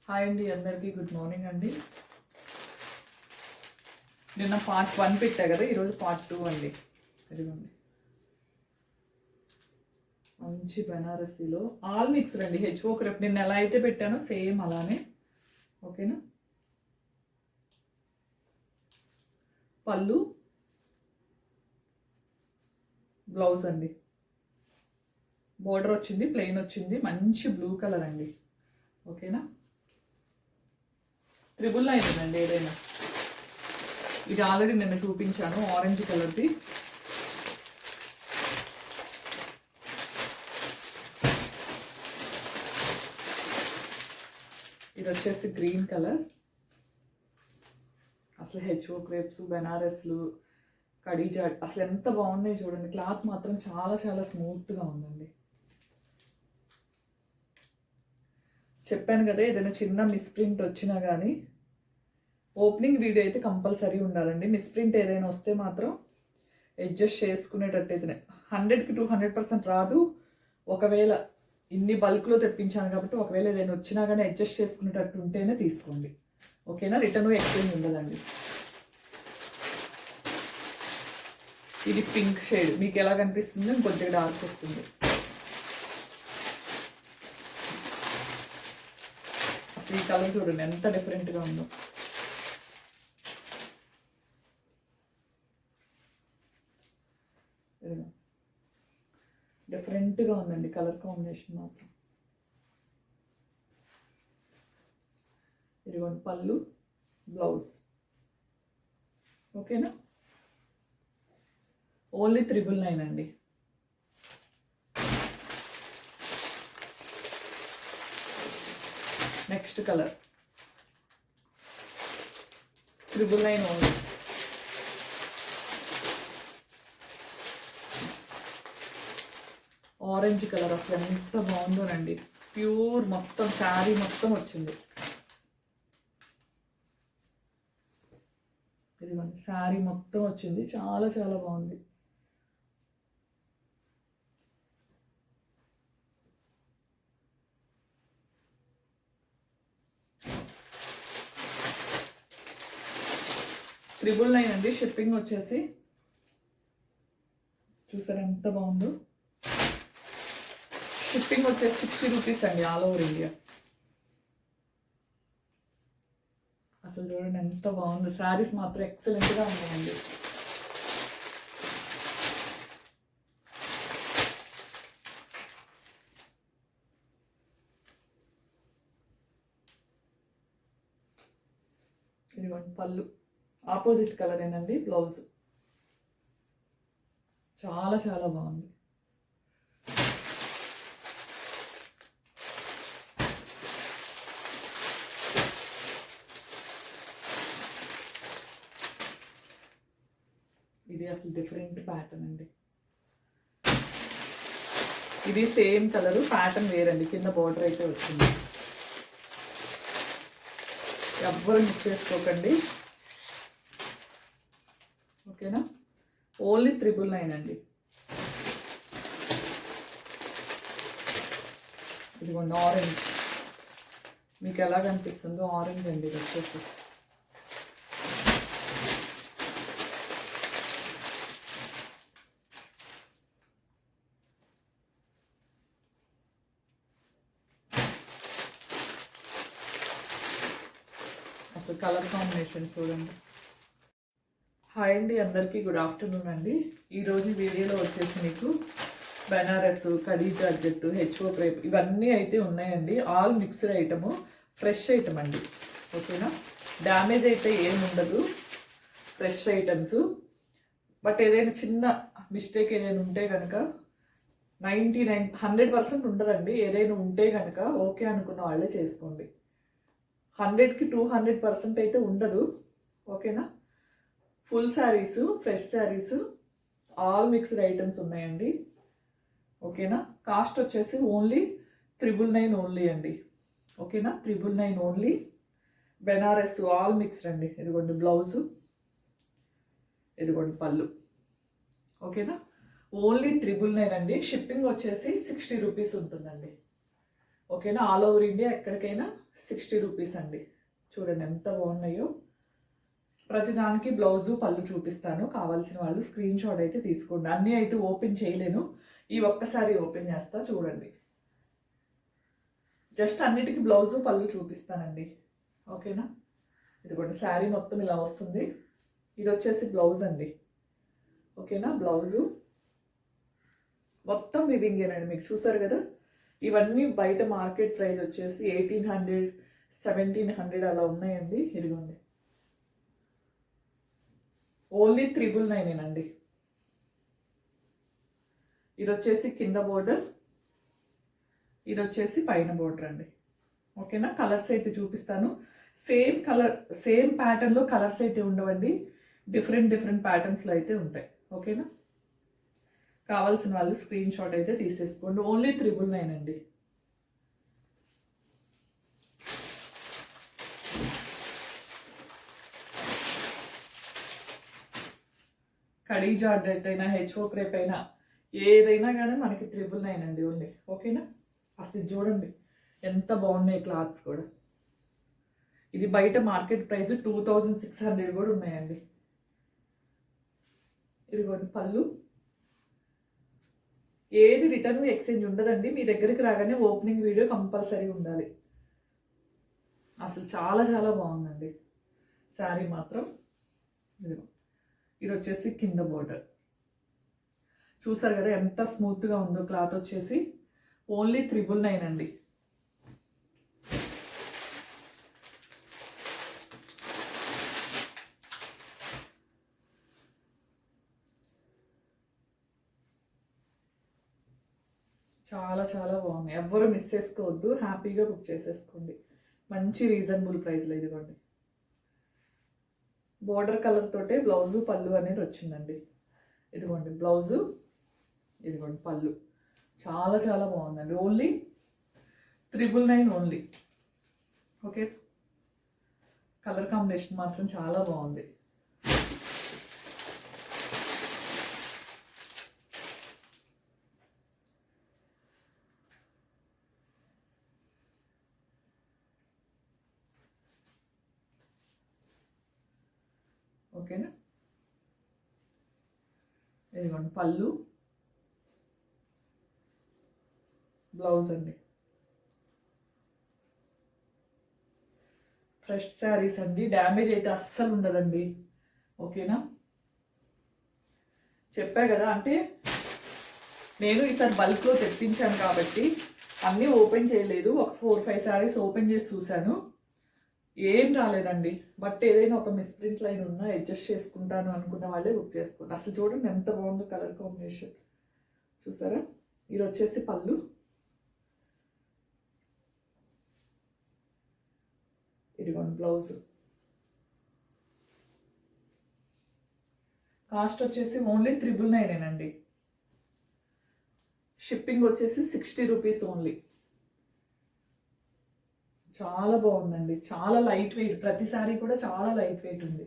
Hi అండి, అందరికీ good morning అండి. నిన్న పార్ట్ 1 పెట్టా కదా, ఈరోజు పార్ట్ 2 అండి. ఇదిగోండి, మంచి బెనారసీలో ఆల్ మిక్స్డ్ అండి. హెచ్ఓ క్రేప్ నిన్న ఎలా అయితే పెట్టానో సేమ్ అలానే. ఓకేనా. పళ్ళు, బ్లౌజ్ అండి. బోర్డర్ వచ్చింది, ప్లెయిన్ వచ్చింది, మంచి బ్లూ కలర్ అండి. ఓకేనా. 999 అండి ఏదైనా. ఇది ఆల్రెడీ నిన్న చూపించాను, ఆరెంజ్ కలర్ది. ఇది వచ్చేసి గ్రీన్ కలర్. అసలు హెచ్ఓ క్రేప్స్, బెనారస్లు, కడీజాట్ అసలు ఎంత బాగున్నాయి చూడండి. క్లాత్ మాత్రం చాలా చాలా స్మూత్గా ఉందండి. చెప్పాను కదా, ఏదైనా చిన్న మిస్ప్రింట్ వచ్చినా కానీ ఓపెనింగ్ వీడియో అయితే కంపల్సరీ ఉండాలండి. మిస్ప్రింట్ ఏదైనా వస్తే మాత్రం అడ్జస్ట్ చేసుకునేటట్టయితేనే. 100కి 200% రాదు. ఒకవేళ ఇన్ని బల్క్లో తెప్పించాను కాబట్టి ఒకవేళ ఏదైనా వచ్చినా కానీ అడ్జస్ట్ చేసుకునేటట్టు ఉంటేనే తీసుకోండి. ఓకేనా. రిటర్న్ ఎక్స్చేంజ్ ఉండదండి. ఇది పింక్ షేడ్, మీకు ఎలా కనిపిస్తుంది? కొద్దిగా డార్క్ వస్తుంది. ఈ కలర్ చూడండి ఎంత డిఫరెంట్గా ఉందో. డిఫరెంట్గా ఉందండి కలర్ కాంబినేషన్ మాత్రం. ఇదిగోండి పళ్ళు, బ్లౌజ్. ఓకేనా. ఓన్లీ 999 అండి. Next colour 999 only. Orange colour అసలు ఎంత బాగుందోనండి. ప్యూర్ మొత్తం శారీ మొత్తం వచ్చింది. ఇదిగోండి శారీ మొత్తం వచ్చింది, చాలా చాలా బాగుంది. $999 అండి. షిప్పింగ్ వచ్చేసి చూసారా ఎంత బాగుందో. షిప్పింగ్ వచ్చేసి 60 రూపీస్ అండి, ఆల్ ఓవర్ ఇండియా. అసలు చూడండి ఎంత బాగుందో. శారీస్ మాత్రం ఎక్సలెంట్గా ఉన్నాయండి. ఇదిగోండి పళ్ళు, ఆపోజిట్ కలర్ ఏనండి. బ్లౌజ్ చాలా చాలా బాగుంది. ఇది అసలు డిఫరెంట్ ప్యాటర్న్ అండి. ఇది సేమ్ కలరు, ప్యాటర్న్ వేరండి. కింద బార్డర్ అయితే వచ్చింది. ఎవ్వరు మిక్స్ చేసుకోకండి. ఓకేనా. ఓన్లీ 999 అండి. ఇదిగోండి ఆరెంజ్, మీకు ఎలా కనిపిస్తుందో ఆరెంజ్ అండి. ఇది వచ్చేసి అసలు కలర్ కాంబినేషన్ చూడండి. హాయ్ అండి, అందరికీ గుడ్ ఆఫ్టర్నూన్ అండి. ఈరోజు వీడియోలో వచ్చేసి మీకు బెనారస్, కడీ జార్జెట్, హెచ్ఓ క్రేప్ ఇవన్నీ అయితే ఉన్నాయండి. All mixed item, fresh item అండి. ఓకేనా. డ్యామేజ్ అయితే ఏమి ఉండదు, ఫ్రెష్ ఐటమ్స్. బట్ ఏదైనా చిన్న మిస్టేక్ ఏదైనా ఉంటే కనుక 100% ఉండదండి. ఏదైనా ఉంటే కనుక ఓకే అనుకున్న వాళ్ళే చేసుకోండి. 100కి 200% అయితే ఉండదు. ఓకేనా. Full saris, fresh saris, all mixed items ఉన్నాయండి. ఓకేనా. కాస్ట్ వచ్చేసి ఓన్లీ 999 ఓన్లీ అండి. ఓకేనా. 999 ఓన్లీ. బెనారస్ ఆల్ మిక్స్డ్ అండి. ఇదిగోండి బ్లౌజు, ఇదిగోండి పళ్ళు. ఓకేనా. ఓన్లీ 999 అండి. షిప్పింగ్ వచ్చేసి 60 రూపీస్ ఉంటుందండి. ఓకేనా. ఆల్ ఓవర్ ఇండియా ఎక్కడికైనా 60 రూపీస్ అండి. చూడండి ఎంత బాగున్నాయో. ప్రతిదానికి బ్లౌజు పళ్ళు చూపిస్తాను, కావాల్సిన వాళ్ళు స్క్రీన్ షాట్ అయితే తీసుకోండి. అన్నీ అయితే ఓపెన్ చేయలేను, ఈ ఒక్కసారి ఓపెన్ చేస్తా చూడండి. జస్ట్ అన్నిటికీ బ్లౌజు పళ్ళు చూపిస్తానండి. ఓకేనా. ఇదిగోండి శారీ మొత్తం ఇలా వస్తుంది. ఇది వచ్చేసి బ్లౌజ్ అండి. ఓకేనా. బ్లౌజు మొత్తం వివింగేనండి. మీకు చూసారు కదా, ఇవన్నీ బయట మార్కెట్ ప్రైస్ వచ్చేసి 1800, 1700 అలా ఉన్నాయండి. ఇదిగోండి ఓన్లీ 999 అండి. ఇది వచ్చేసి కింద బోర్డర్, ఇది వచ్చేసి పైన బోర్డర్ అండి. ఓకేనా. కలర్స్ అయితే చూపిస్తాను. సేమ్ కలర్ సేమ్ ప్యాటర్న్లో కలర్స్ అయితే ఉండవండి, డిఫరెంట్ ప్యాటర్న్స్లో అయితే ఉంటాయి. ఓకేనా. కావాల్సిన వాళ్ళు స్క్రీన్ షాట్ అయితే తీసేసుకోండి. ఓన్లీ 999 అండి. కడీ జార్జెట్ అయినా హెచ్ఓ క్రేప్ అయినా ఏదైనా కానీ మనకి 999 అండి ఓన్లీ. ఓకేనా. అసలు చూడండి ఎంత బాగున్నాయి క్లాత్స్ కూడా. ఇది బయట మార్కెట్ ప్రైస్ 2600 కూడా ఉన్నాయండి. ఇదిగోండి పళ్ళు. ఏది రిటర్న్ ఎక్స్చేంజ్ ఉండదండి. మీ దగ్గరికి రాగానే ఓపెనింగ్ వీడియో కంపల్సరీ ఉండాలి. అసలు చాలా చాలా బాగుందండి శారీ మాత్రం. ఇది వచ్చేసి కింద బోర్డర్. చూసారు కదా ఎంత స్మూత్గా ఉందో క్లాత్ వచ్చేసి. ఓన్లీ 999 అండి. చాలా చాలా బాగున్నాయి. ఎవ్వరు మిస్ చేసుకోవద్దు, హ్యాపీగా బుక్ చేసేసుకోండి. మంచి రీజనబుల్ ప్రైస్లో. ఇదిగోండి బోర్డర్ కలర్ తోటే బ్లౌజు పళ్ళు అనేది వచ్చిందండి. ఇదిగోండి బ్లౌజు, ఇదిగోండి పళ్ళు. చాలా చాలా బాగుందండి. Only 999 only. Okay. Colour combination మాత్రం చాలా బాగుంది. ఓకేనా. ఇదిగోండి పళ్ళు, బ్లౌజ్ అండి. ఫ్రెష్ శారీస్ అండి, డ్యామేజ్ అయితే అస్సలు ఉండదండి. ఓకేనా. చెప్పా కదా, అంటే నేను ఈసారి బల్క్లో తెప్పించాను కాబట్టి అన్నీ ఓపెన్ చేయలేదు. ఒక 4-5 శారీస్ ఓపెన్ చేసి చూశాను, ఏం రాలేదండి. బట్ ఏదైనా ఒక మిస్ప్రింట్ లైన్ ఉన్నా అడ్జస్ట్ చేసుకుంటాను అనుకున్న వాళ్ళే బుక్ చేసుకోండి. అసలు చూడండి ఎంత బాగుందో కలర్ కాంబినేషన్. చూసారా. ఇది వచ్చేసి పళ్ళు, ఇదిగోండి బ్లౌజ్. కాస్ట్ వచ్చేసి ఓన్లీ 999 అండి. షిప్పింగ్ వచ్చేసి 60 రూపీస్ ఓన్లీ. చాలా బాగుందండి, చాలా లైట్ వెయిట్. ప్రతిసారి కూడా చాలా లైట్ వెయిట్ ఉంది.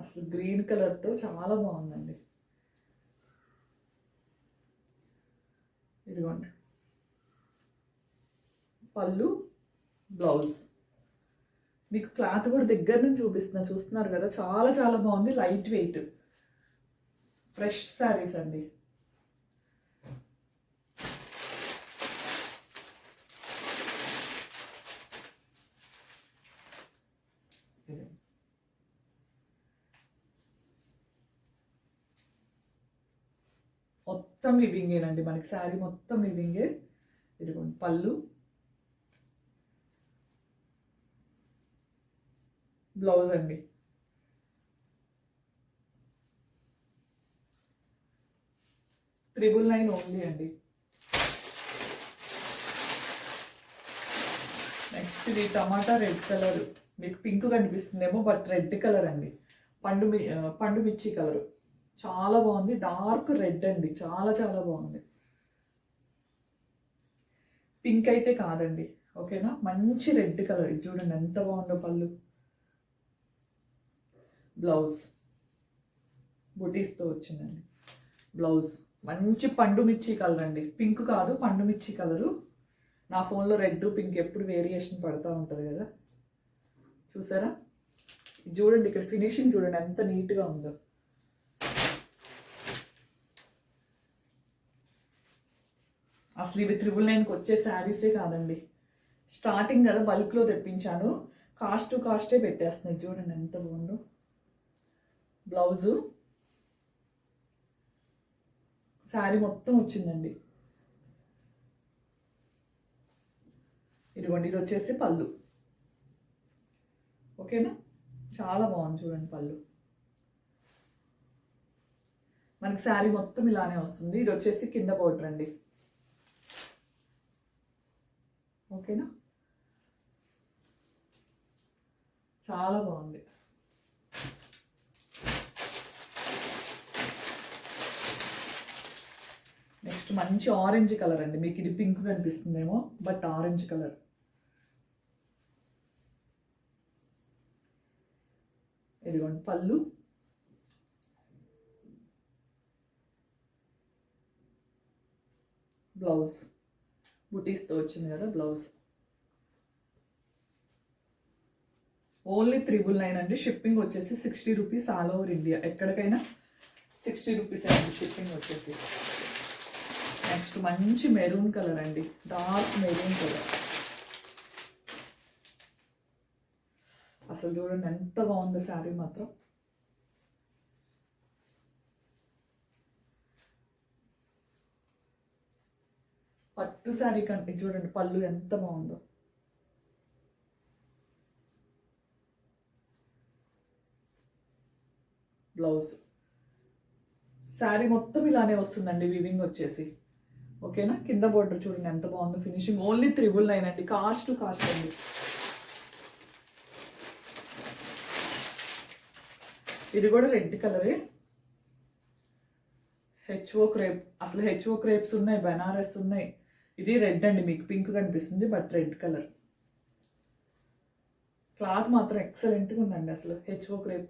అసలు గ్రీన్ కలర్తో చాలా బాగుందండి. ఇదిగోండి పళ్ళు, బ్లౌజ్. మీకు క్లాత్ కూడా దగ్గర నుంచి చూపిస్తున్నా, చూస్తున్నారు కదా, చాలా చాలా బాగుంది. లైట్ వెయిట్ ఫ్రెష్ శారీస్ అండి. మొత్తం వివింగేనండి మనకి శారీ మొత్తం వివింగే. ఇదిగోండి పళ్ళు, బ్లౌజ్ అండి. $999 ఓన్లీ అండి. నెక్స్ట్ ఇది టమాటా రెడ్ కలర్. మీకు పింక్ కనిపిస్తుందేమో, బట్ రెడ్ కలర్ అండి. పండు మిర్చి కలర్. చాలా బాగుంది. డార్క్ రెడ్ అండి, చాలా చాలా బాగుంది. పింక్ అయితే కాదండి. ఓకేనా. మంచి రెడ్ కలర్. ఇది చూడండి ఎంత బాగుందో పళ్ళు. బ్లౌజ్ బుటీస్తో వచ్చిందండి. బ్లౌజ్ మంచి పండు మిర్చి కలర్ అండి, పింక్ కాదు పండు మిర్చి కలరు. నా ఫోన్లో రెడ్ పింక్ ఎప్పుడు వేరియేషన్ పడుతూ ఉంటుంది కదా, చూసారా? చూడండి ఇక్కడ ఫినిషింగ్ చూడండి ఎంత నీట్గా ఉందో. అసలు ఇవి 999కి వచ్చే శారీసే కాదండి, స్టార్టింగ్ కదా బల్క్లో తెప్పించాను, కాస్టే పెట్టేస్తున్నాయి. చూడండి ఎంత బాగుందో. బ్లౌజు శారీ మొత్తం వచ్చిందండి. ఇదిగోండి, ఇది వచ్చేసి పళ్ళు. ఓకేనా, చాలా బాగుంది చూడండి పళ్ళు. మనకి శారీ మొత్తం ఇలానే వస్తుంది. ఇది వచ్చేసి కింద బోర్డర్ అండి. ఓకేనా, చాలా బాగుంది. నెక్స్ట్ మంచి ఆరెంజ్ కలర్ అండి. మీకు ఇది పింక్ కనిపిస్తుందేమో, బట్ ఆరెంజ్ కలర్. ఇదిగోండి పళ్ళు, బ్లౌజ్ బుటీస్తో వచ్చింది కదా బ్లౌజ్. ఓన్లీ 999 అండి. షిప్పింగ్ వచ్చేసి 60 రూపీస్ ఆల్ ఓవర్ ఇండియా, ఎక్కడికైనా 60 రూపీస్ అండి షిప్పింగ్ వచ్చేసి. నెక్స్ట్ మంచి మెరూన్ కలర్ అండి, డార్క్ మెరూన్ కలర్. అసలు చూడండి ఎంత బాగుందో శారీ మాత్రం. పట్టు శారీ కంటే చూడండి పళ్ళు ఎంత బాగుందో. బ్లౌజ్ శారీ మొత్తం ఇలానే వస్తుందండి వివింగ్ వచ్చేసి. ఓకేనా, కింద బోర్డర్ చూడండి ఎంత బాగుందో ఫినిషింగ్. ఓన్లీ 999 అండి, కాస్ట్ అండి. ఇది కూడా రెడ్ కలరే, హెచ్ఓ క్రేప్. అసలు హెచ్ఓ క్రేప్స్ ఉన్నాయి, బెనారస్ ఉన్నాయి. ఇది రెడ్ అండి, మీకు పింక్ కనిపిస్తుంది బట్ రెడ్ కలర్. క్లాత్ మాత్రం ఎక్సలెంట్గా ఉందండి అసలు. హెచ్ఓ క్రేప్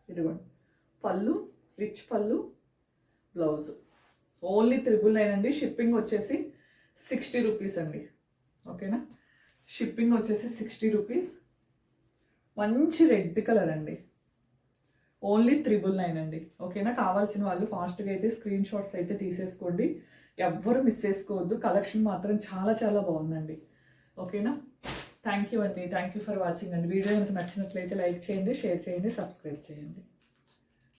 ఇదిగోండి పళ్ళు, రిచ్ పళ్ళు, బ్లౌజ్. ఓన్లీ 999 అండి. షిప్పింగ్ వచ్చేసి 60 రూపీస్ అండి. ఓకేనా, షిప్పింగ్ వచ్చేసి 60 రూపీస్. మంచి రెడ్ కలర్ అండి, ఓన్లీ 999 అండి. ఓకేనా, కావాల్సిన వాళ్ళు ఫాస్ట్గా అయితే స్క్రీన్ షాట్స్ అయితే తీసేసుకోండి, ఎవ్వరు మిస్ చేసుకోవద్దు. కలెక్షన్ మాత్రం చాలా బాగుందండి. ఓకేనా, థ్యాంక్ యూ అండి. థ్యాంక్ యూ ఫర్ వాచింగ్ అండి. వీడియో కనుక నచ్చినట్లయితే లైక్ చేయండి, షేర్ చేయండి, సబ్స్క్రైబ్ చేయండి.